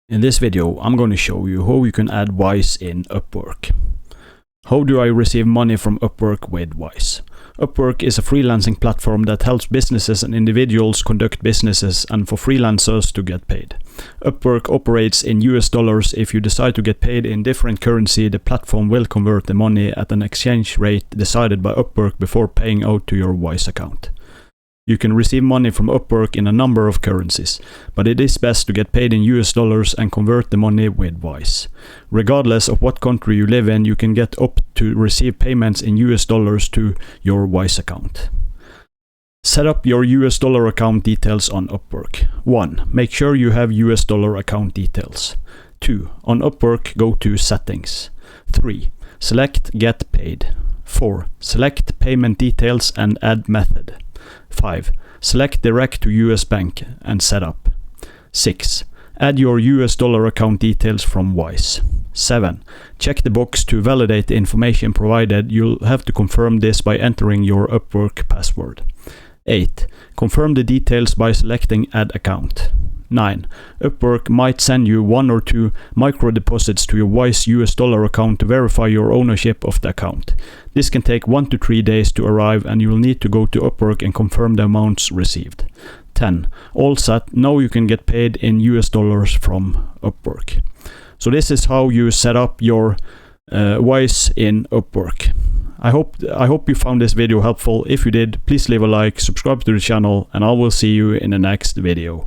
In this video, I'm going to show you how you can add Wise in Upwork. How do I receive money from Upwork with Wise? Upwork is a freelancing platform that helps businesses and individuals conduct businesses and for freelancers to get paid. Upwork operates in US dollars. If you decide to get paid in different currency, the platform will convert the money at an exchange rate decided by Upwork before paying out to your Wise account. You can receive money from Upwork in a number of currencies, but it is best to get paid in US dollars and convert the money with Wise. Regardless of what country you live in, you can get up to receive payments in US dollars to your Wise account. Set up your US dollar account details on Upwork. 1. Make sure you have US dollar account details. 2. On Upwork, go to Settings. 3. Select Get Paid. 4. Select Payment Details and Add Method. 5. Select Direct to US Bank and Set Up. 6. Add your US dollar account details from Wise. 7. Check the box to validate the information provided. You'll have to confirm this by entering your Upwork password. 8. Confirm the details by selecting Add Account. 9. Upwork might send you 1 or 2 micro deposits to your Wise US dollar account to verify your ownership of the account. This can take 1 to 3 days to arrive and you will need to go to Upwork and confirm the amounts received. 10. All set. Now you can get paid in US dollars from Upwork. So this is how you set up your Wise in Upwork. I hope you found this video helpful. If you did, please leave a like, subscribe to the channel, and I will see you in the next video.